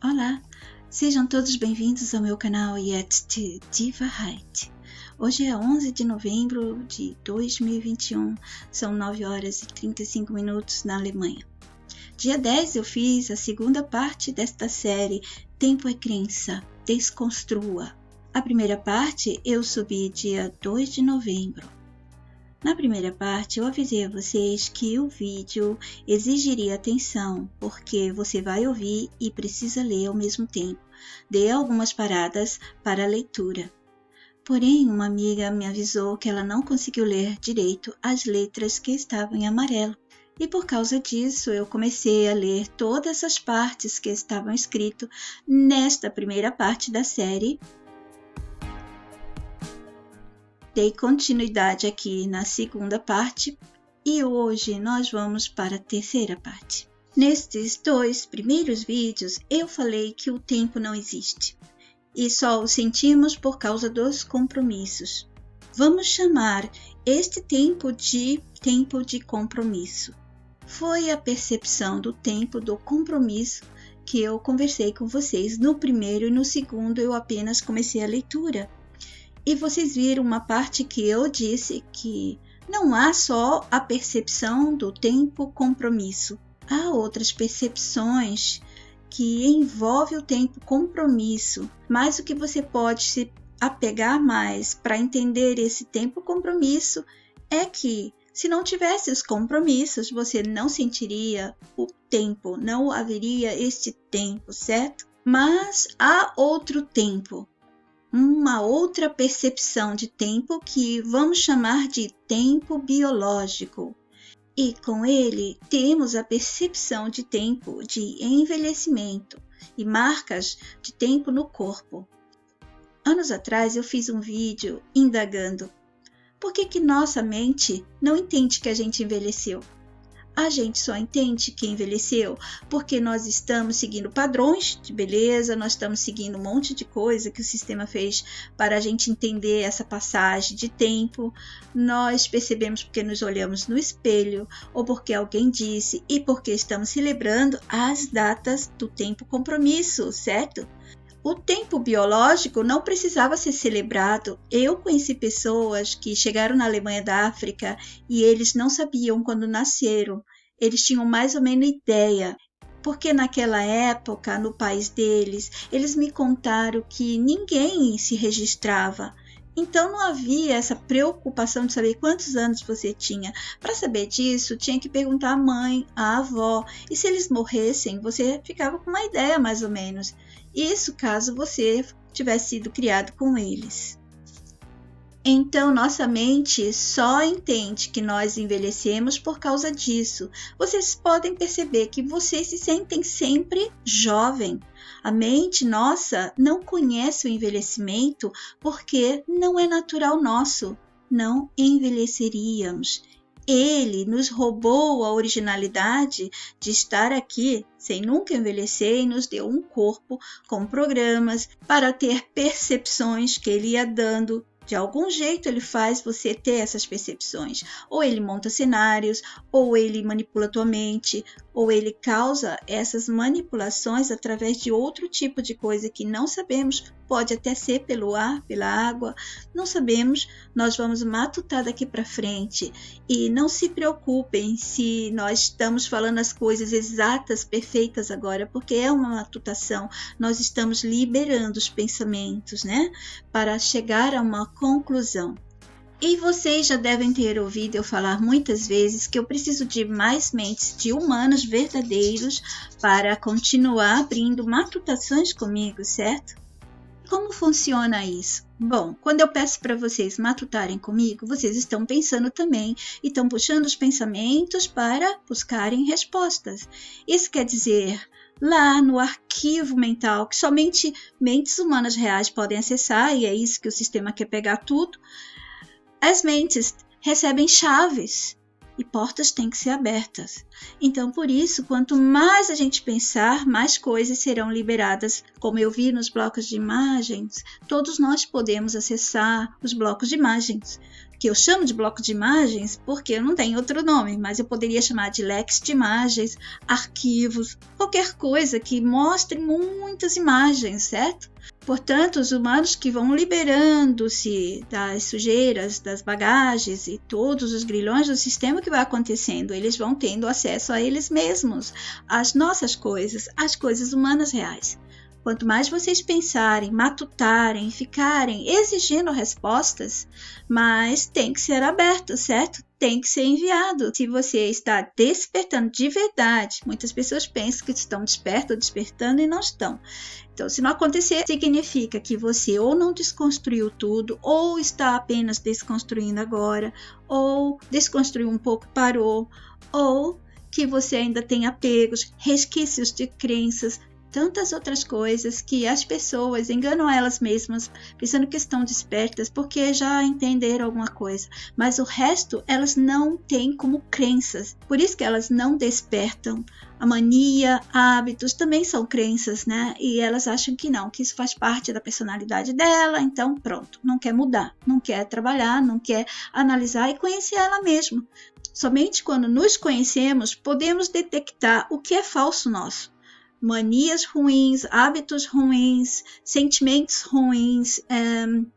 Olá, sejam todos bem-vindos ao meu canal Yet Die Wahrheit. Hoje é 11 de novembro de 2021, são 9 horas e 35 minutos na Alemanha. Dia 10 eu fiz a segunda parte desta série Tempo é Crença, Desconstrua. A primeira parte eu subi dia 2 de novembro. Na primeira parte, eu avisei a vocês que o vídeo exigiria atenção, porque você vai ouvir e precisa ler ao mesmo tempo. Dei algumas paradas para a leitura. Porém, uma amiga me avisou que ela não conseguiu ler direito as letras que estavam em amarelo. E por causa disso, eu comecei a ler todas as partes que estavam escritas nesta primeira parte da série. Dei continuidade aqui na segunda parte e hoje nós vamos para a terceira parte. Nestes dois primeiros vídeos eu falei que o tempo não existe e só o sentimos por causa dos compromissos. Vamos chamar este tempo de compromisso. Foi a percepção do tempo do compromisso que eu conversei com vocês. No primeiro e no segundo eu apenas comecei a leitura. E vocês viram uma parte que eu disse que não há só a percepção do tempo compromisso. Há outras percepções que envolvem o tempo compromisso, mas o que você pode se apegar mais para entender esse tempo compromisso é que se não tivesse os compromissos, você não sentiria o tempo, não haveria este tempo, certo? Mas há outro tempo. Uma outra percepção de tempo que vamos chamar de tempo biológico. E com ele temos a percepção de tempo de envelhecimento e marcas de tempo no corpo. Anos atrás eu fiz um vídeo indagando por que nossa mente não entende que a gente envelheceu. A gente só entende que envelheceu porque nós estamos seguindo padrões de beleza, nós estamos seguindo um monte de coisa que o sistema fez para a gente entender essa passagem de tempo. Nós percebemos porque nos olhamos no espelho ou porque alguém disse e porque estamos celebrando as datas do tempo compromisso, certo? O tempo biológico não precisava ser celebrado. Eu conheci pessoas que chegaram na Alemanha da África e eles não sabiam quando nasceram. Eles tinham mais ou menos ideia, porque naquela época, no país deles, eles me contaram que ninguém se registrava. Então não havia essa preocupação de saber quantos anos você tinha. Para saber disso, tinha que perguntar à mãe, à avó. E se eles morressem, você ficava com uma ideia mais ou menos. Isso caso você tivesse sido criado com eles. Então, nossa mente só entende que nós envelhecemos por causa disso. Vocês podem perceber que vocês se sentem sempre jovem. A mente nossa não conhece o envelhecimento porque não é natural nosso. Não envelheceríamos. Ele nos roubou a originalidade de estar aqui sem nunca envelhecer e nos deu um corpo com programas para ter percepções que ele ia dando. De algum jeito ele faz você ter essas percepções. Ou ele monta cenários, ou ele manipula tua mente, ou ele causa essas manipulações através de outro tipo de coisa que não sabemos. Pode até ser pelo ar, pela água, não sabemos. Nós vamos matutar daqui para frente. E não se preocupem se nós estamos falando as coisas exatas, perfeitas agora, porque é uma matutação. Nós estamos liberando os pensamentos, né? Para chegar a uma conclusão. E vocês já devem ter ouvido eu falar muitas vezes que eu preciso de mais mentes de humanos verdadeiros para continuar abrindo matutações comigo, certo? Como funciona isso? Bom, quando eu peço para vocês matutarem comigo, vocês estão pensando também e estão puxando os pensamentos para buscarem respostas. Isso quer dizer, lá no arquivo mental, que somente mentes humanas reais podem acessar, e é isso que o sistema quer pegar tudo, as mentes recebem chaves e portas têm que ser abertas. Então, por isso, quanto mais a gente pensar, mais coisas serão liberadas. Como eu vi nos blocos de imagens, todos nós podemos acessar os blocos de imagens. que eu chamo de bloco de imagens porque eu não tenho outro nome, mas eu poderia chamar de leques de imagens, arquivos, qualquer coisa que mostre muitas imagens, certo? Portanto, os humanos que vão liberando-se das sujeiras, das bagagens e todos os grilhões do sistema que vai acontecendo, eles vão tendo acesso a eles mesmos, às nossas coisas, às coisas humanas reais. Quanto mais vocês pensarem, matutarem, ficarem exigindo respostas, mais tem que ser aberto, certo? Tem que ser enviado. Se você está despertando de verdade, muitas pessoas pensam que estão despertando e não estão. Então, se não acontecer, significa que você ou não desconstruiu tudo, ou está apenas desconstruindo agora, ou desconstruiu um pouco e parou, ou que você ainda tem apegos, resquícios de crenças, tantas outras coisas que as pessoas enganam elas mesmas, pensando que estão despertas porque já entenderam alguma coisa, mas o resto elas não têm como crenças, por isso que elas não despertam. A mania, hábitos também são crenças, né? E elas acham que não, que isso faz parte da personalidade dela, então pronto, não quer mudar, não quer trabalhar, não quer analisar e conhecer ela mesma. Somente quando nos conhecemos podemos detectar o que é falso nosso. Manias ruins, hábitos ruins, sentimentos ruins,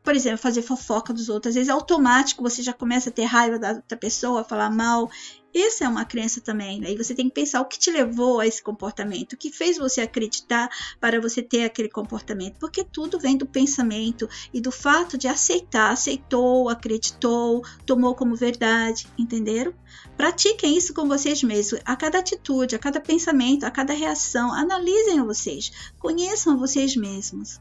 por exemplo, fazer fofoca dos outros, às vezes é automático, você já começa a ter raiva da outra pessoa, falar mal. Isso é uma crença também. Aí você tem que pensar o que te levou a esse comportamento, o que fez você acreditar para você ter aquele comportamento, porque tudo vem do pensamento e do fato de aceitar, aceitou, acreditou, tomou como verdade, entenderam? Pratiquem isso com vocês mesmos, a cada atitude, a cada pensamento, a cada reação, analisem vocês, conheçam vocês mesmos.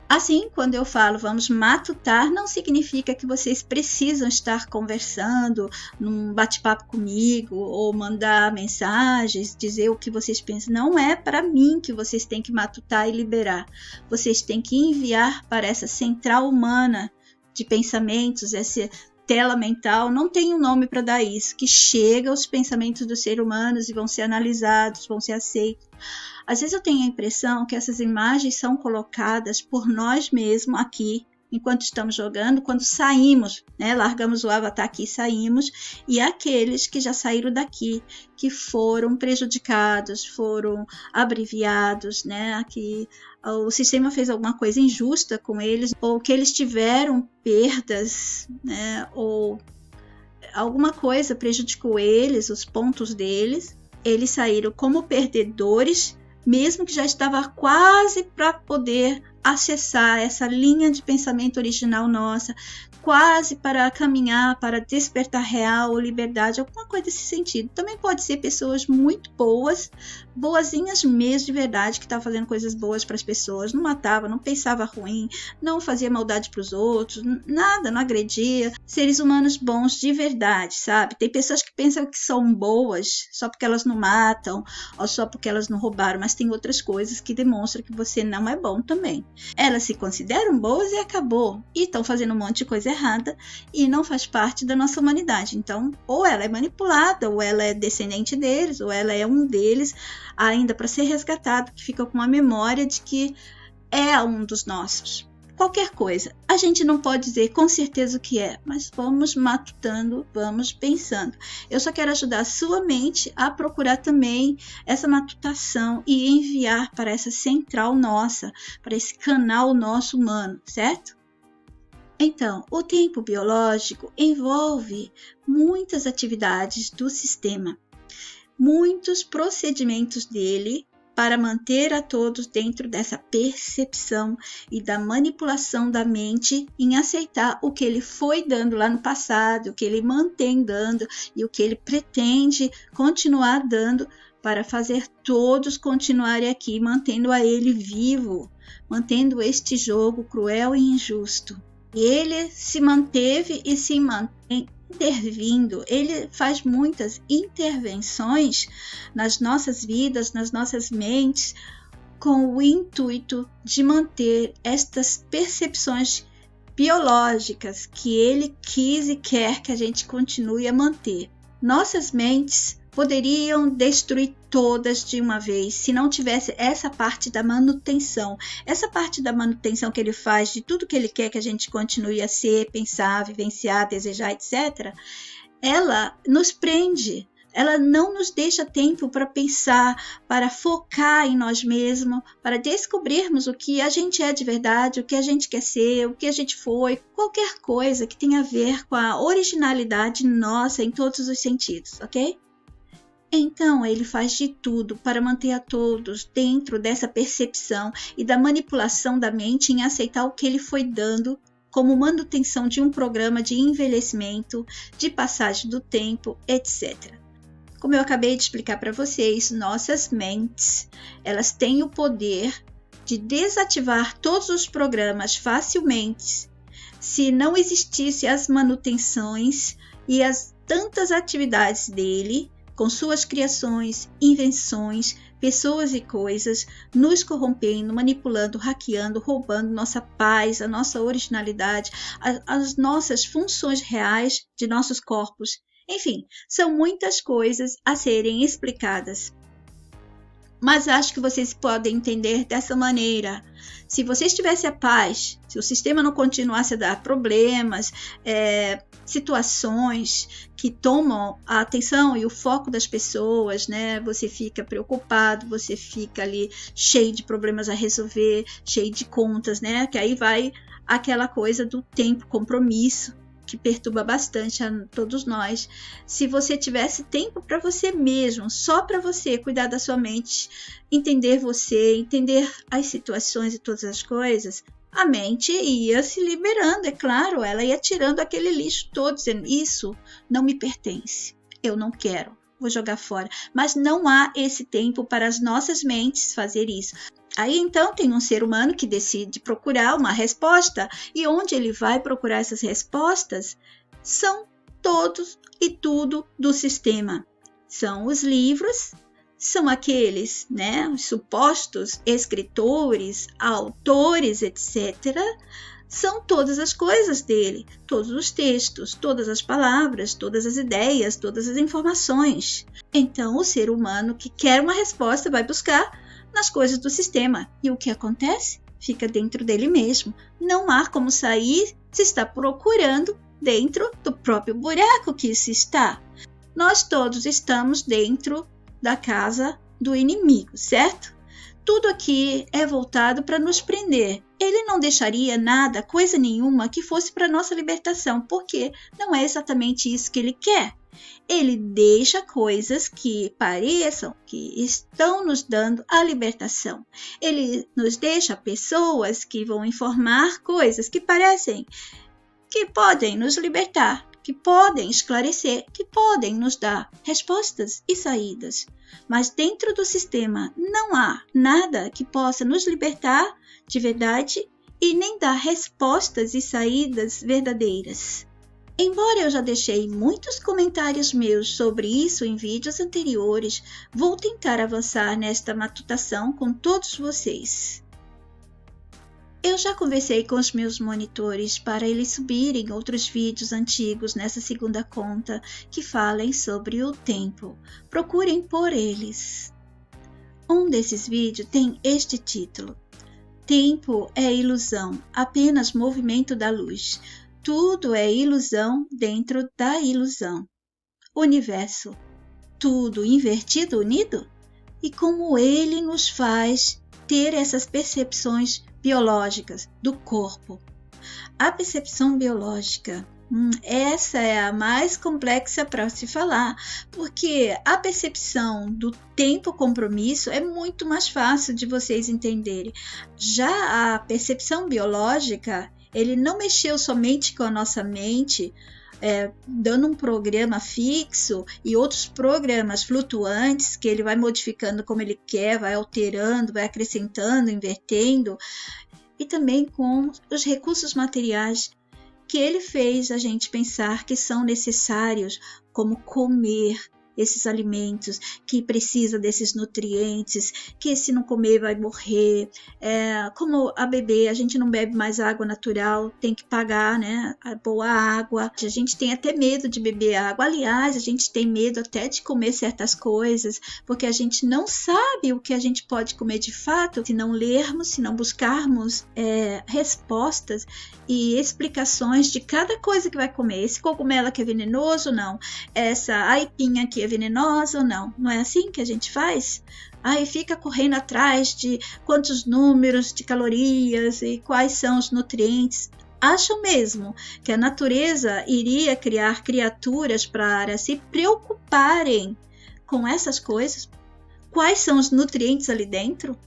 Assim, quando eu falo vamos matutar, não significa que vocês precisam estar conversando num bate-papo comigo ou mandar mensagens, dizer o que vocês pensam. Não é para mim que vocês têm que matutar e liberar. Vocês têm que enviar para essa central humana de pensamentos, essa tela mental, não tem um nome para dar isso, que chega aos pensamentos dos seres humanos e vão ser analisados, vão ser aceitos. Às vezes eu tenho a impressão que essas imagens são colocadas por nós mesmos aqui, enquanto estamos jogando, quando saímos, né? Largamos o avatar aqui e saímos, e aqueles que já saíram daqui, que foram prejudicados, foram abreviados, né? Que o sistema fez alguma coisa injusta com eles, ou que eles tiveram perdas, né? Ou alguma coisa prejudicou eles, os pontos deles, eles saíram como perdedores, mesmo que já estava quase para poder acessar essa linha de pensamento original nossa, quase para caminhar para despertar real ou liberdade, alguma coisa desse sentido. Também pode ser pessoas muito boas, boazinhas mesmo de verdade, que estavam fazendo coisas boas para as pessoas, não matava, não pensava ruim, não fazia maldade para os outros, nada, não agredia. Seres humanos bons de verdade, sabe? Tem pessoas que pensam que são boas só porque elas não matam ou só porque elas não roubaram, mas tem outras coisas que demonstram que você não é bom também. Elas se consideram boas e acabou, e estão fazendo um monte de coisa errada e não faz parte da nossa humanidade. Então, ou ela é manipulada, ou ela é descendente deles, ou ela é um deles, ainda para ser resgatado, que fica com uma memória de que é um dos nossos. Qualquer coisa, a gente não pode dizer com certeza o que é, mas vamos matutando, vamos pensando. Eu só quero ajudar a sua mente a procurar também essa matutação e enviar para essa central nossa, para esse canal nosso humano, certo? Então, o tempo biológico envolve muitas atividades do sistema, muitos procedimentos dele para manter a todos dentro dessa percepção e da manipulação da mente em aceitar o que ele foi dando lá no passado, o que ele mantém dando e o que ele pretende continuar dando para fazer todos continuarem aqui, mantendo a ele vivo, mantendo este jogo cruel e injusto. Ele se manteve e se mantém intervindo, ele faz muitas intervenções nas nossas vidas, nas nossas mentes, com o intuito de manter estas percepções biológicas que ele quis e quer que a gente continue a manter. Nossas mentes poderiam destruir todas de uma vez se não tivesse essa parte da manutenção. Essa parte da manutenção que ele faz de tudo que ele quer que a gente continue a ser, pensar, vivenciar, desejar, etc., ela nos prende. Ela não nos deixa tempo para pensar, para focar em nós mesmos, para descobrirmos o que a gente é de verdade, o que a gente quer ser, o que a gente foi, qualquer coisa que tenha a ver com a originalidade nossa em todos os sentidos, ok? Então, ele faz de tudo para manter a todos dentro dessa percepção e da manipulação da mente em aceitar o que ele foi dando como manutenção de um programa de envelhecimento, de passagem do tempo, etc. Como eu acabei de explicar para vocês, nossas mentes, elas têm o poder de desativar todos os programas facilmente se não existissem as manutenções e as tantas atividades dele, com suas criações, invenções, pessoas e coisas, nos corrompendo, manipulando, hackeando, roubando nossa paz, a nossa originalidade, as nossas funções reais de nossos corpos. Enfim, são muitas coisas a serem explicadas. Mas acho que vocês podem entender dessa maneira. Se vocês tivessem a paz, se o sistema não continuasse a dar problemas, situações que tomam a atenção e o foco das pessoas, né? Você fica preocupado, você fica ali cheio de problemas a resolver, cheio de contas, né? Que aí vai aquela coisa do tempo, compromisso, que perturba bastante a todos nós. Se você tivesse tempo para você mesmo, só para você cuidar da sua mente, entender você, entender as situações e todas as coisas, a mente ia se liberando, é claro, ela ia tirando aquele lixo todo, dizendo, isso não me pertence, eu não quero, vou jogar fora. Mas não há esse tempo para as nossas mentes fazer isso. Aí então tem um ser humano que decide procurar uma resposta, e onde ele vai procurar essas respostas são todos e tudo do sistema. São os livros, são aqueles, né, os supostos escritores, autores, etc. São todas as coisas dele, todos os textos, todas as palavras, todas as ideias, todas as informações. Então o ser humano que quer uma resposta vai buscar nas coisas do sistema. E o que acontece? Fica dentro dele mesmo. Não há como sair se está procurando dentro do próprio buraco que se está. Nós todos estamos dentro da casa do inimigo, certo? Tudo aqui é voltado para nos prender. Ele não deixaria nada, coisa nenhuma, que fosse para nossa libertação, porque não é exatamente isso que ele quer. Ele deixa coisas que pareçam que estão nos dando a libertação. Ele nos deixa pessoas que vão informar coisas que parecem que podem nos libertar, que podem esclarecer, que podem nos dar respostas e saídas. Mas dentro do sistema não há nada que possa nos libertar de verdade e nem dar respostas e saídas verdadeiras. Embora eu já deixei muitos comentários meus sobre isso em vídeos anteriores, vou tentar avançar nesta matutação com todos vocês. Eu já conversei com os meus monitores para eles subirem outros vídeos antigos nessa segunda conta que falem sobre o tempo. Procurem por eles. Um desses vídeos tem este título: Tempo é ilusão, apenas movimento da luz. Tudo é ilusão dentro da ilusão. Universo, tudo invertido unido? E como ele nos faz ter essas percepções biológicas do corpo. A percepção biológica, essa é a mais complexa para se falar, porque a percepção do tempo compromisso é muito mais fácil de vocês entenderem. Já a percepção biológica, ele não mexeu somente com a nossa mente, dando um programa fixo e outros programas flutuantes que ele vai modificando como ele quer, vai alterando, vai acrescentando, invertendo, e também com os recursos materiais que ele fez a gente pensar que são necessários, como comer, esses alimentos, que precisa desses nutrientes, que se não comer vai morrer. Como a beber, a gente não bebe mais água natural, tem que pagar, né, a boa água. A gente tem até medo de beber água. Aliás, a gente tem medo até de comer certas coisas, porque a gente não sabe o que a gente pode comer de fato se não lermos, se não buscarmos respostas e explicações de cada coisa que vai comer. Esse cogumelo aqui é venenoso ou não? Essa aipinha aqui é venenosa ou não? Não é assim que a gente faz? Aí fica correndo atrás de quantos números de calorias e quais são os nutrientes. Acham mesmo que a natureza iria criar criaturas para se preocuparem com essas coisas? Quais são os nutrientes ali dentro?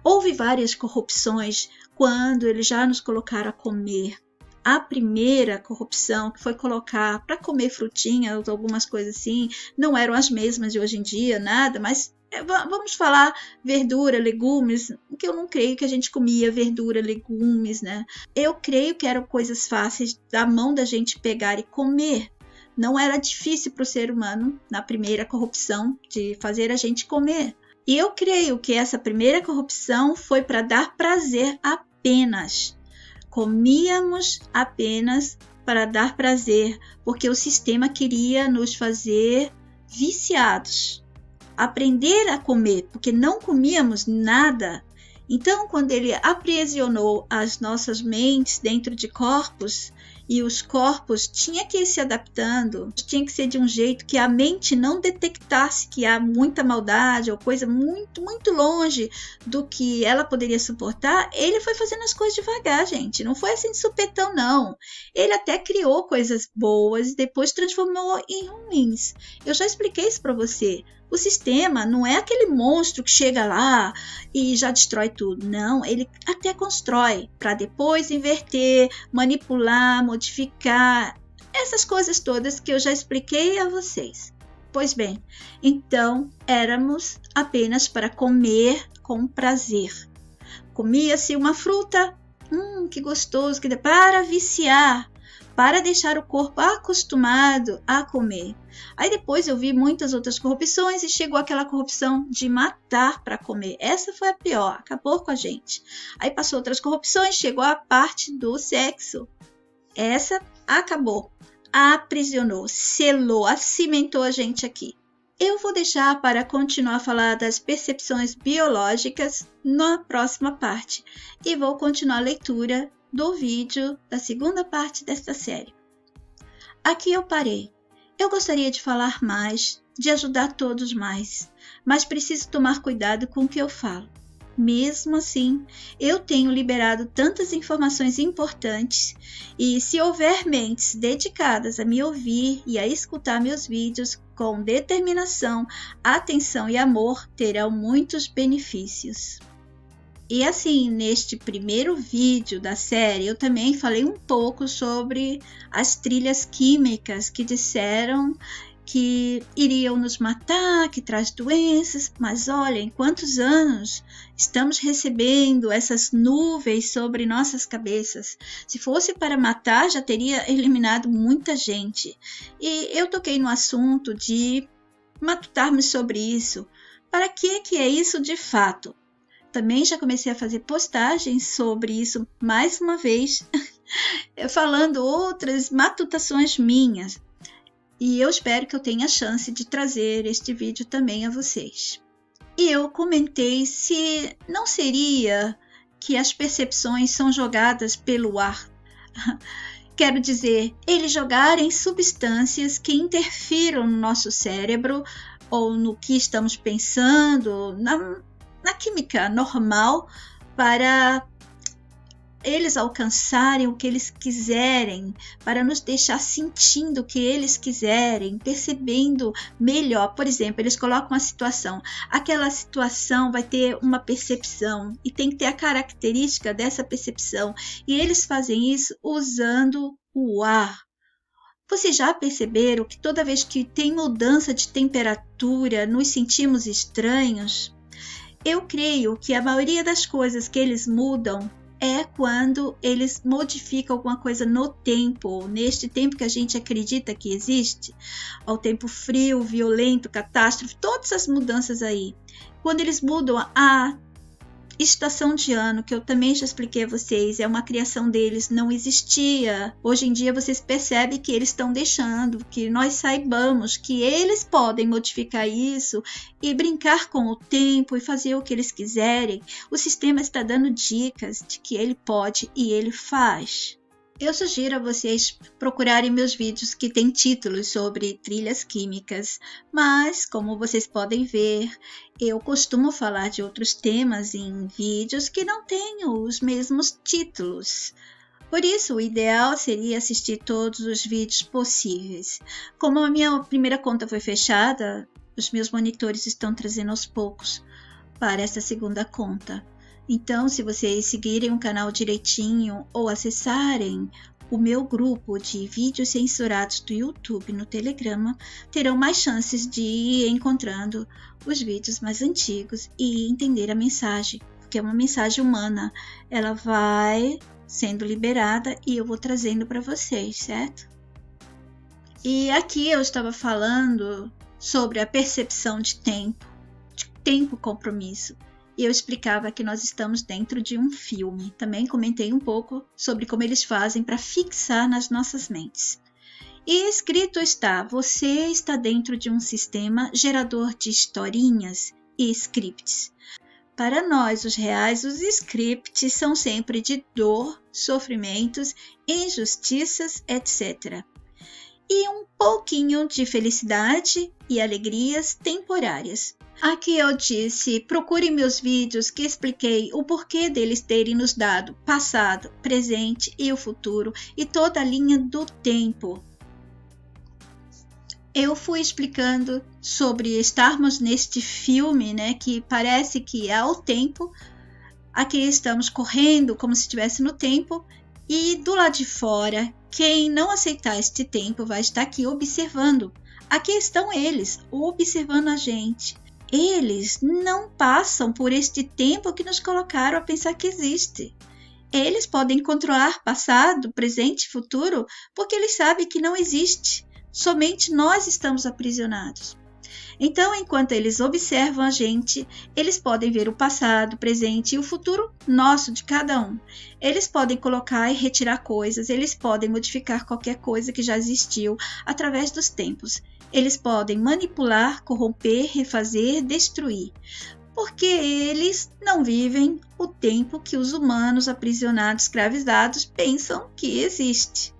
Houve várias corrupções quando eles já nos colocaram a comer. A primeira corrupção, que foi colocar para comer frutinhas, algumas coisas assim, não eram as mesmas de hoje em dia, nada, mas vamos falar verdura, legumes, que eu não creio que a gente comia verdura, legumes, né? Eu creio que eram coisas fáceis da mão da gente pegar e comer. Não era difícil para o ser humano, na primeira corrupção, de fazer a gente comer. E eu creio que essa primeira corrupção foi para dar prazer apenas. Comíamos apenas para dar prazer, porque o sistema queria nos fazer viciados. Aprender a comer, porque não comíamos nada. Então, quando ele aprisionou as nossas mentes dentro de corpos, e os corpos tinham que ir se adaptando, tinha que ser de um jeito que a mente não detectasse que há muita maldade ou coisa muito, muito longe do que ela poderia suportar. Ele foi fazendo as coisas devagar, gente. Não foi assim de supetão, não. Ele até criou coisas boas e depois transformou em ruins. Eu já expliquei isso para você. O sistema não é aquele monstro que chega lá e já destrói tudo. Não, ele até constrói para depois inverter, manipular, modificar. Essas coisas todas que eu já expliquei a vocês. Pois bem, então éramos apenas para comer com prazer. Comia-se uma fruta, que gostoso, para viciar, para deixar o corpo acostumado a comer. Aí depois eu vi muitas outras corrupções e chegou aquela corrupção de matar para comer. Essa foi a pior, acabou com a gente. Aí passou outras corrupções, chegou a parte do sexo. Essa acabou, aprisionou, selou, acimentou a gente aqui. Eu vou deixar para continuar a falar das percepções biológicas na próxima parte e vou continuar a leitura do vídeo da segunda parte desta série. Aqui eu parei. Eu gostaria de falar mais, de ajudar todos mais, mas preciso tomar cuidado com o que eu falo. Mesmo assim, eu tenho liberado tantas informações importantes e se houver mentes dedicadas a me ouvir e a escutar meus vídeos com determinação, atenção e amor, terão muitos benefícios. E assim, neste primeiro vídeo da série, eu também falei um pouco sobre as trilhas químicas que disseram que iriam nos matar, que traz doenças. Mas olha, em quantos anos estamos recebendo essas nuvens sobre nossas cabeças? Se fosse para matar, já teria eliminado muita gente. E eu toquei no assunto de matutarmos sobre isso. Para que é isso de fato? Também já comecei a fazer postagens sobre isso mais uma vez, falando outras matutações minhas. E eu espero que eu tenha a chance de trazer este vídeo também a vocês. E eu comentei se não seria que as percepções são jogadas pelo ar. Quero dizer, eles jogarem substâncias que interfiram no nosso cérebro ou no que estamos pensando, na química normal, para eles alcançarem o que eles quiserem, para nos deixar sentindo o que eles quiserem, percebendo melhor. Por exemplo, eles colocam uma situação, aquela situação vai ter uma percepção e tem que ter a característica dessa percepção, e eles fazem isso usando o ar. Vocês já perceberam que toda vez que tem mudança de temperatura, nos sentimos estranhos? Eu creio que a maioria das coisas que eles mudam é quando eles modificam alguma coisa no tempo, neste tempo que a gente acredita que existe, ao tempo frio, violento, catástrofe, todas as mudanças aí. Quando eles mudam a estação de ano, que eu também já expliquei a vocês, é uma criação deles, não existia. Hoje em dia vocês percebem que eles estão deixando que nós saibamos que eles podem modificar isso e brincar com o tempo e fazer o que eles quiserem. O sistema está dando dicas de que ele pode e ele faz. Eu sugiro a vocês procurarem meus vídeos que têm títulos sobre trilhas químicas, mas, como vocês podem ver, eu costumo falar de outros temas em vídeos que não têm os mesmos títulos. Por isso, o ideal seria assistir todos os vídeos possíveis. Como a minha primeira conta foi fechada, os meus monitores estão trazendo aos poucos para essa segunda conta. Então, se vocês seguirem o canal direitinho ou acessarem o meu grupo de vídeos censurados do YouTube no Telegram, terão mais chances de ir encontrando os vídeos mais antigos e entender a mensagem, porque é uma mensagem humana. Ela vai sendo liberada e eu vou trazendo para vocês, certo? E aqui eu estava falando sobre a percepção de tempo-compromisso. E eu explicava que nós estamos dentro de um filme. Também comentei um pouco sobre como eles fazem para fixar nas nossas mentes. E escrito está: você está dentro de um sistema gerador de historinhas e scripts. Para nós, os reais, os scripts são sempre de dor, sofrimentos, injustiças, etc. E um pouquinho de felicidade e alegrias temporárias. Aqui eu disse, procure meus vídeos que expliquei o porquê deles terem nos dado passado, presente e o futuro e toda a linha do tempo. Eu fui explicando sobre estarmos neste filme, né, que parece que é o tempo. Aqui estamos correndo como se estivesse no tempo e do lado de fora, quem não aceitar este tempo vai estar aqui observando. Aqui estão eles, observando a gente. Eles não passam por este tempo que nos colocaram a pensar que existe. Eles podem controlar passado, presente e futuro porque eles sabem que não existe. Somente nós estamos aprisionados. Então, enquanto eles observam a gente, eles podem ver o passado, o presente e o futuro nosso, de cada um. Eles podem colocar e retirar coisas, eles podem modificar qualquer coisa que já existiu através dos tempos. Eles podem manipular, corromper, refazer, destruir, porque eles não vivem o tempo que os humanos aprisionados, escravizados, pensam que existe.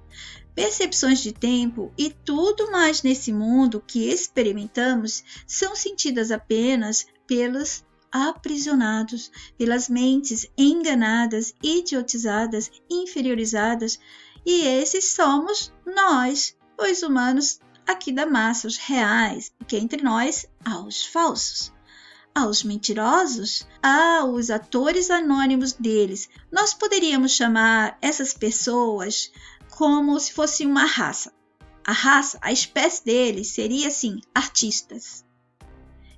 Percepções de tempo e tudo mais nesse mundo que experimentamos são sentidas apenas pelos aprisionados, pelas mentes enganadas, idiotizadas, inferiorizadas, e esses somos nós, os humanos aqui da massa, os reais, porque entre nós há os falsos, há os mentirosos, há os atores anônimos deles. Nós poderíamos chamar essas pessoas como se fosse uma raça. A raça, a espécie deles seria assim, artistas.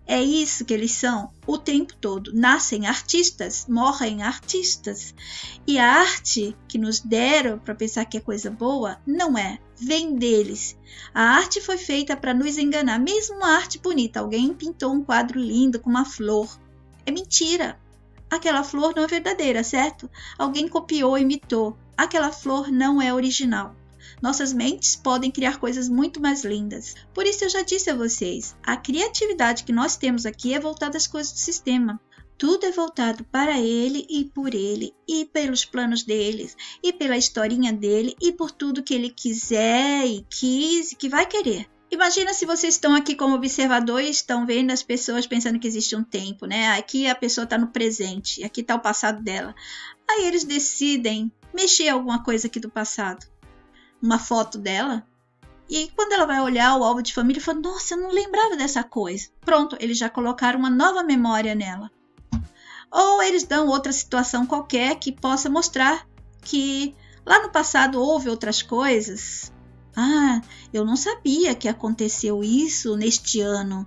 É isso que eles são o tempo todo. Nascem artistas, morrem artistas. E a arte que nos deram para pensar que é coisa boa, não é. Vem deles. A arte foi feita para nos enganar. Mesmo uma arte bonita. Alguém pintou um quadro lindo com uma flor. É mentira. Aquela flor não é verdadeira, certo? Alguém copiou, imitou. Aquela flor não é original. Nossas mentes podem criar coisas muito mais lindas. Por isso eu já disse a vocês, a criatividade que nós temos aqui é voltada às coisas do sistema. Tudo é voltado para ele e por ele, e pelos planos deles, e pela historinha dele, e por tudo que ele quiser e quis e que vai querer. Imagina se vocês estão aqui como observador e estão vendo as pessoas pensando que existe um tempo, né? Aqui a pessoa está no presente, aqui está o passado dela. Aí eles decidem mexer alguma coisa aqui do passado. Uma foto dela, e quando ela vai olhar o álbum de família, fala, nossa, eu não lembrava dessa coisa. Pronto, eles já colocaram uma nova memória nela. Ou eles dão outra situação qualquer que possa mostrar que lá no passado houve outras coisas. Ah, eu não sabia que aconteceu isso neste ano.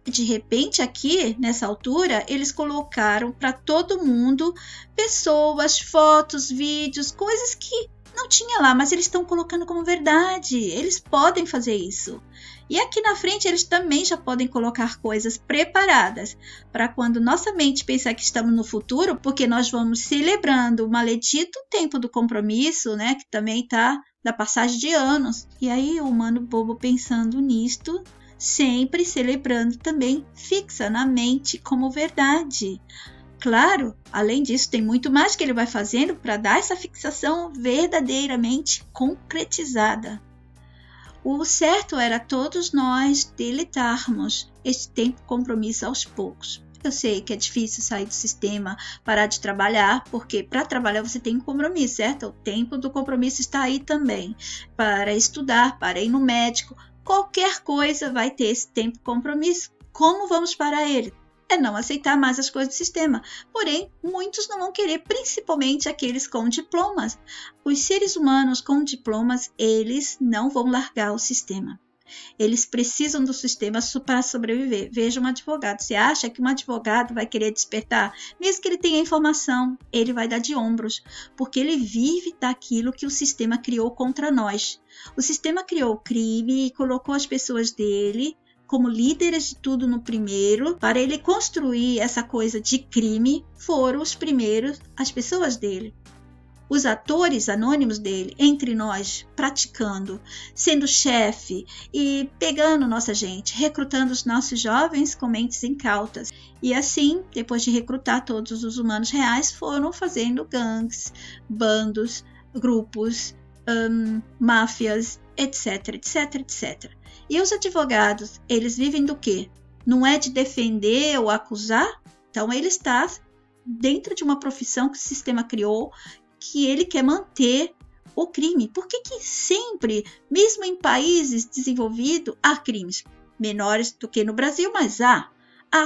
de repente aqui, nessa altura, eles colocaram para todo mundo pessoas, fotos, vídeos, coisas que não tinha lá, mas eles estão colocando como verdade. Eles podem fazer isso. E aqui na frente eles também já podem colocar coisas preparadas para quando nossa mente pensar que estamos no futuro, porque nós vamos celebrando o maledito tempo do compromisso, né, que também está da passagem de anos. E aí o humano bobo pensando nisto, sempre celebrando também, fixa na mente como verdade. Claro, além disso, tem muito mais que ele vai fazendo para dar essa fixação verdadeiramente concretizada. O certo era todos nós deletarmos esse tempo compromisso aos poucos. Eu sei que é difícil sair do sistema, parar de trabalhar, porque para trabalhar você tem um compromisso, certo? O tempo do compromisso está aí também. Para estudar, para ir no médico, qualquer coisa vai ter esse tempo compromisso. Como vamos parar ele? É não aceitar mais as coisas do sistema. Porém, muitos não vão querer, principalmente aqueles com diplomas. Os seres humanos com diplomas, eles não vão largar o sistema. Eles precisam do sistema para sobreviver. Veja um advogado. Você acha que um advogado vai querer despertar? Mesmo que ele tenha informação, ele vai dar de ombros, porque ele vive daquilo que o sistema criou contra nós. O sistema criou o crime e colocou as pessoas dele como líderes de tudo no primeiro. Para ele construir essa coisa de crime, foram os primeiros as pessoas dele. Os atores anônimos dele, entre nós, praticando, sendo chefe e pegando nossa gente, recrutando os nossos jovens com mentes incautas. E assim, depois de recrutar todos os humanos reais, foram fazendo gangues, bandos, grupos, máfias, etc, etc, etc. E os advogados, eles vivem do quê? Não é de defender ou acusar? Então ele está dentro de uma profissão que o sistema criou, que ele quer manter o crime. Por que sempre, mesmo em países desenvolvidos, há crimes menores do que no Brasil, mas há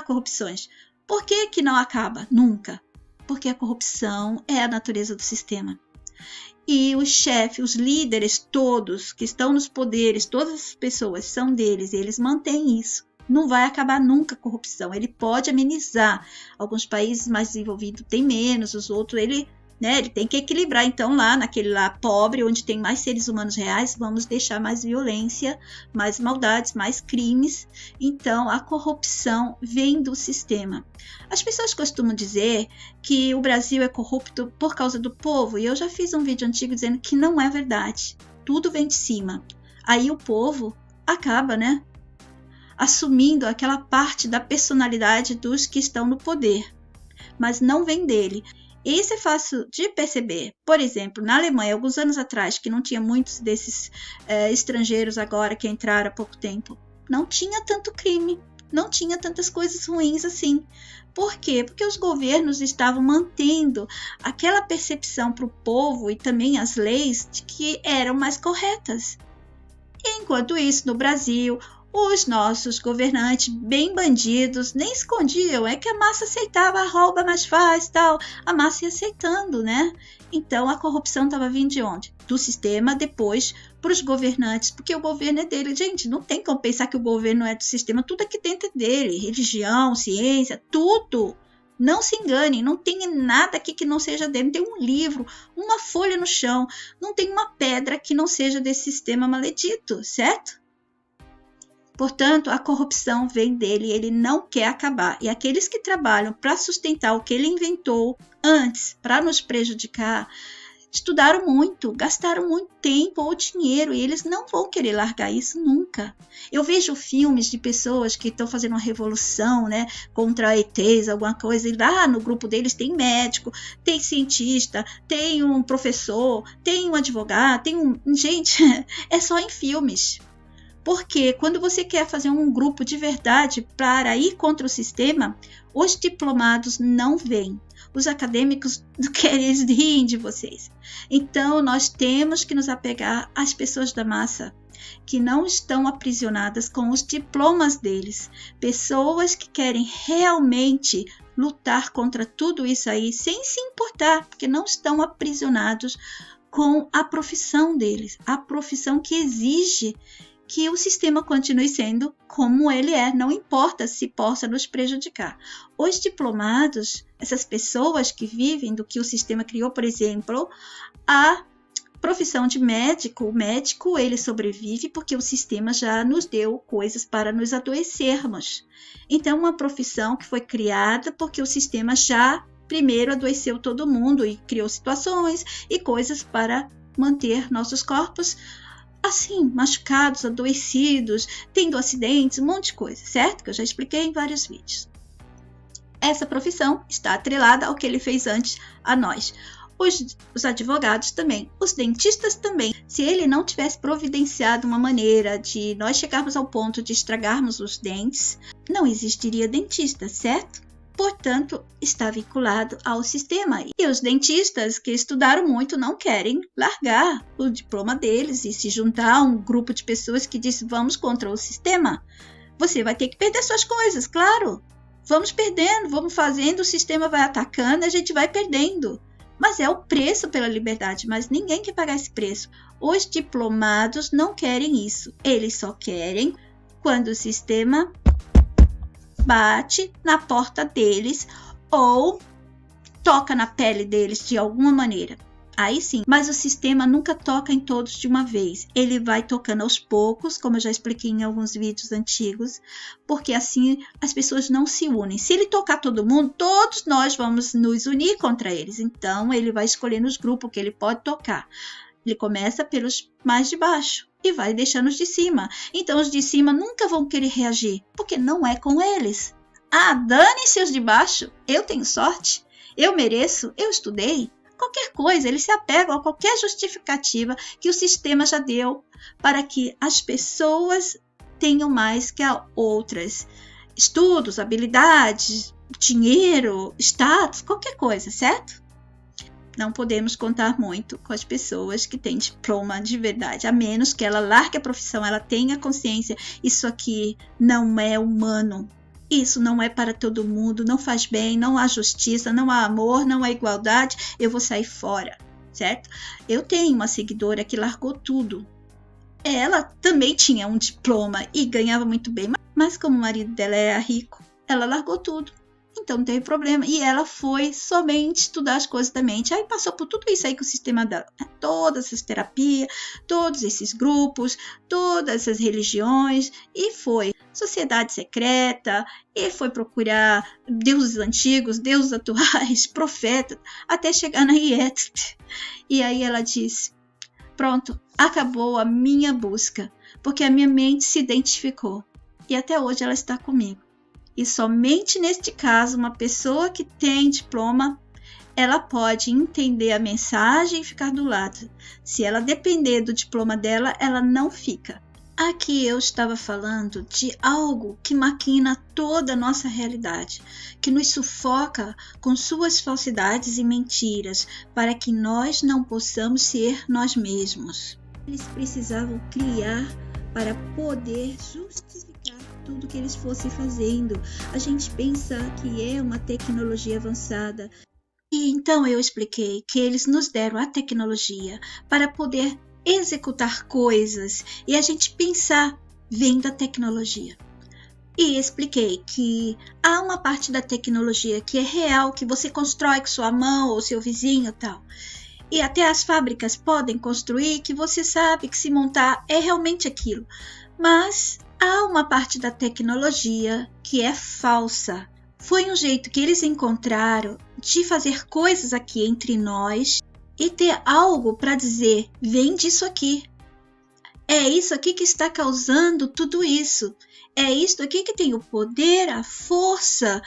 corrupções? Por que não acaba? Nunca. Porque a corrupção é a natureza do sistema. E os chefes, os líderes todos que estão nos poderes, todas as pessoas são deles, eles mantêm isso. Não vai acabar nunca a corrupção, ele pode amenizar. Alguns países mais desenvolvidos têm menos, os outros ele tem que equilibrar. Então lá naquele lá pobre, onde tem mais seres humanos reais, vamos deixar mais violência, mais maldades, mais crimes. Então a corrupção vem do sistema. As pessoas costumam dizer que o Brasil é corrupto por causa do povo, e eu já fiz um vídeo antigo dizendo que não é verdade. Tudo vem de cima. Aí o povo acaba, assumindo aquela parte da personalidade dos que estão no poder, mas não vem dele. Isso é fácil de perceber. Por exemplo, na Alemanha, alguns anos atrás, que não tinha muitos desses estrangeiros agora que entraram há pouco tempo, não tinha tanto crime, não tinha tantas coisas ruins assim. Por quê? Porque os governos estavam mantendo aquela percepção para o povo e também as leis de que eram mais corretas. Enquanto isso, no Brasil, os nossos governantes, bem bandidos, nem escondiam, é que a massa aceitava, rouba, mas faz, tal. A massa ia aceitando, Então, a corrupção estava vindo de onde? Do sistema, depois para os governantes, porque o governo é dele. Gente, não tem como pensar que o governo não é do sistema, tudo aqui dentro é dele, religião, ciência, tudo. Não se engane, não tem nada aqui que não seja dele, não tem um livro, uma folha no chão, não tem uma pedra que não seja desse sistema maledito, certo? Portanto, a corrupção vem dele, ele não quer acabar. E aqueles que trabalham para sustentar o que ele inventou antes, para nos prejudicar, estudaram muito, gastaram muito tempo ou dinheiro, e eles não vão querer largar isso nunca. Eu vejo filmes de pessoas que estão fazendo uma revolução, contra ETs, alguma coisa, e lá no grupo deles tem médico, tem cientista, tem um professor, tem um advogado, Gente, é só em filmes. Porque quando você quer fazer um grupo de verdade para ir contra o sistema, os diplomados não vêm. Os acadêmicos eles riem de vocês. Então, nós temos que nos apegar às pessoas da massa, que não estão aprisionadas com os diplomas deles. Pessoas que querem realmente lutar contra tudo isso aí, sem se importar, porque não estão aprisionados com a profissão deles. A profissão que exige que o sistema continue sendo como ele é, não importa se possa nos prejudicar. Os diplomados, essas pessoas que vivem do que o sistema criou, por exemplo, a profissão de médico, o médico ele sobrevive porque o sistema já nos deu coisas para nos adoecermos. Então, uma profissão que foi criada porque o sistema já primeiro adoeceu todo mundo e criou situações e coisas para manter nossos corpos assim, machucados, adoecidos, tendo acidentes, um monte de coisa, certo? Que eu já expliquei em vários vídeos. Essa profissão está atrelada ao que ele fez antes a nós. Os advogados também, os dentistas também. Se ele não tivesse providenciado uma maneira de nós chegarmos ao ponto de estragarmos os dentes, não existiria dentista, certo? Portanto, está vinculado ao sistema. E os dentistas que estudaram muito não querem largar o diploma deles e se juntar a um grupo de pessoas que diz vamos contra o sistema. Você vai ter que perder suas coisas, claro. Vamos perdendo, vamos fazendo, o sistema vai atacando, a gente vai perdendo. Mas é o preço pela liberdade, mas ninguém quer pagar esse preço. Os diplomados não querem isso. Eles só querem quando o sistema bate na porta deles ou toca na pele deles de alguma maneira. Aí sim, mas o sistema nunca toca em todos de uma vez. Ele vai tocando aos poucos, como eu já expliquei em alguns vídeos antigos, porque assim as pessoas não se unem. Se ele tocar todo mundo, todos nós vamos nos unir contra eles. Então ele vai escolhendo os grupos que ele pode tocar. Ele começa pelos mais de baixo e vai deixando os de cima. Então os de cima nunca vão querer reagir, porque não é com eles. Ah, dane-se os de baixo, eu tenho sorte, eu mereço, eu estudei. Qualquer coisa, eles se apegam a qualquer justificativa que o sistema já deu para que as pessoas tenham mais que as outras. Estudos, habilidades, dinheiro, status, qualquer coisa, certo? Não podemos contar muito com as pessoas que têm diploma de verdade, a menos que ela largue a profissão, ela tenha consciência, isso aqui não é humano. Isso não é para todo mundo, não faz bem, não há justiça, não há amor, não há igualdade, eu vou sair fora, certo? Eu tenho uma seguidora que largou tudo. Ela também tinha um diploma e ganhava muito bem, mas como o marido dela era rico, ela largou tudo. Então não teve problema. E ela foi somente estudar as coisas da mente. Aí passou por tudo isso aí que o sistema dá. Todas essas terapias, todos esses grupos, todas essas religiões. E foi sociedade secreta. E foi procurar deuses antigos, deuses atuais, profetas. Até chegar na Iet. E aí ela disse, pronto, acabou a minha busca. Porque a minha mente se identificou. E até hoje ela está comigo. E somente neste caso, uma pessoa que tem diploma, ela pode entender a mensagem e ficar do lado. Se ela depender do diploma dela, ela não fica. Aqui eu estava falando de algo que maquina toda a nossa realidade, que nos sufoca com suas falsidades e mentiras, para que nós não possamos ser nós mesmos. Eles precisavam criar para poder justificar tudo que eles fossem fazendo. A gente pensa que é uma tecnologia avançada. E então eu expliquei que eles nos deram a tecnologia para poder executar coisas e a gente pensar vem da tecnologia. E expliquei que há uma parte da tecnologia que é real, que você constrói com sua mão ou seu vizinho e tal. E até as fábricas podem construir que você sabe que se montar é realmente aquilo. Mas há uma parte da tecnologia que é falsa. Foi um jeito que eles encontraram de fazer coisas aqui entre nós e ter algo para dizer, vem disso aqui. É isso aqui que está causando tudo isso. É isso aqui que tem o poder, a força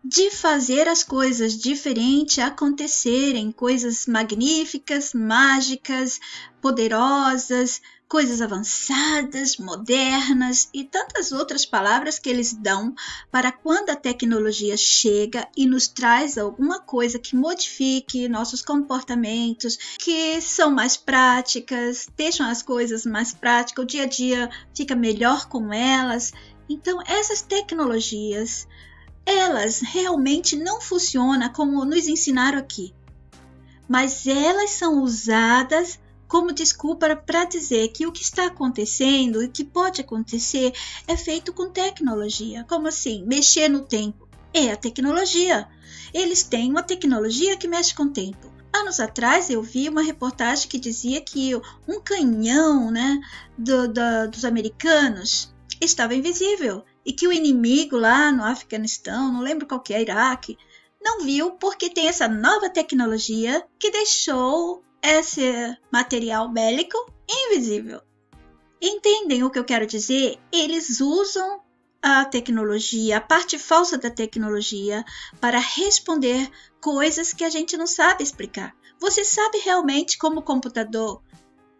de fazer as coisas diferentes acontecerem, coisas magníficas, mágicas, poderosas, coisas avançadas, modernas e tantas outras palavras que eles dão para quando a tecnologia chega e nos traz alguma coisa que modifique nossos comportamentos, que são mais práticas, deixam as coisas mais práticas, o dia a dia fica melhor com elas. Então essas tecnologias, elas realmente não funcionam como nos ensinaram aqui, mas elas são usadas como desculpa para dizer que o que está acontecendo e que pode acontecer é feito com tecnologia. Como assim? Mexer no tempo. É a tecnologia. Eles têm uma tecnologia que mexe com o tempo. Anos atrás eu vi uma reportagem que dizia que um canhão, né, dos americanos estava invisível e que o inimigo lá no Afeganistão, não lembro qual que é, Iraque, não viu porque tem essa nova tecnologia que deixou esse material bélico invisível. Entendem o que eu quero dizer? Eles usam a tecnologia, a parte falsa da tecnologia, para responder coisas que a gente não sabe explicar. Você sabe realmente como o computador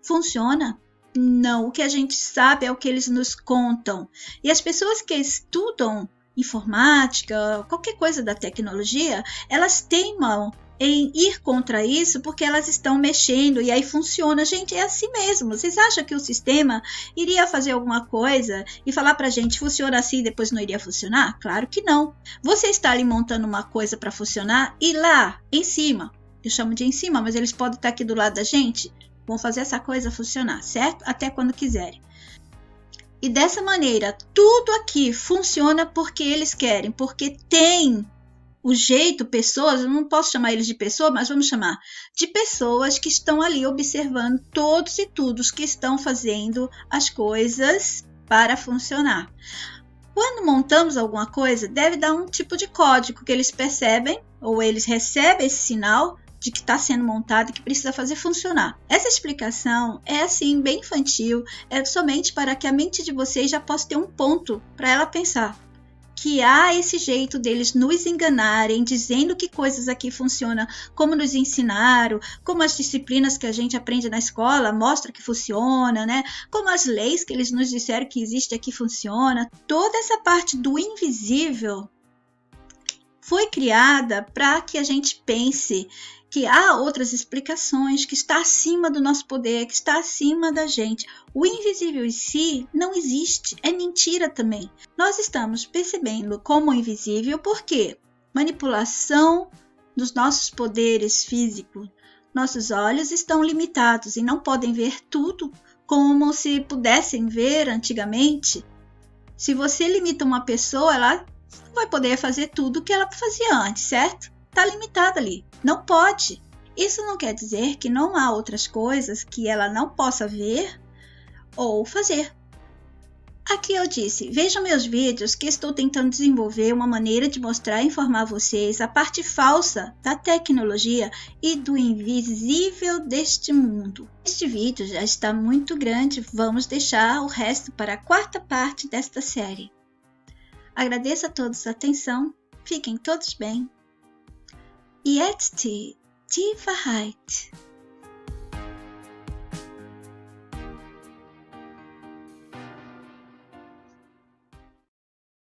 funciona? Não, o que a gente sabe é o que eles nos contam. E as pessoas que estudam informática, qualquer coisa da tecnologia, elas teimam em ir contra isso porque elas estão mexendo e aí funciona. Gente, é assim mesmo. Vocês acham que o sistema iria fazer alguma coisa e falar pra gente funciona assim e depois não iria funcionar? Claro que não. Você está ali montando uma coisa para funcionar e lá em cima, eu chamo de em cima, mas eles podem estar aqui do lado da gente, vão fazer essa coisa funcionar, certo? Até quando quiserem. E dessa maneira, tudo aqui funciona porque eles querem, porque tem o jeito, pessoas, eu não posso chamar eles de pessoa, mas vamos chamar de pessoas que estão ali observando todos e todos que estão fazendo as coisas para funcionar. Quando montamos alguma coisa, deve dar um tipo de código que eles percebem, ou eles recebem esse sinal de que está sendo montado e que precisa fazer funcionar. Essa explicação é assim, bem infantil, é somente para que a mente de vocês já possa ter um ponto para ela pensar. Que há esse jeito deles nos enganarem, dizendo que coisas aqui funcionam como nos ensinaram, como as disciplinas que a gente aprende na escola mostra que funciona, né? Como as leis que eles nos disseram que existe aqui funciona. Toda essa parte do invisível foi criada para que a gente pense que há outras explicações, que está acima do nosso poder, que está acima da gente. O invisível em si não existe, é mentira também. Nós estamos percebendo como invisível porque manipulação dos nossos poderes físicos. Nossos olhos estão limitados e não podem ver tudo como se pudessem ver antigamente. Se você limita uma pessoa, ela não vai poder fazer tudo o que ela fazia antes, certo? Está limitada ali, não pode. Isso não quer dizer que não há outras coisas que ela não possa ver ou fazer. Aqui eu disse, vejam meus vídeos que estou tentando desenvolver uma maneira de mostrar e informar vocês a parte falsa da tecnologia e do invisível deste mundo. Este vídeo já está muito grande, vamos deixar o resto para a quarta parte desta série. Agradeço a todos a atenção, fiquem todos bem. Jetzt die Wahrheit.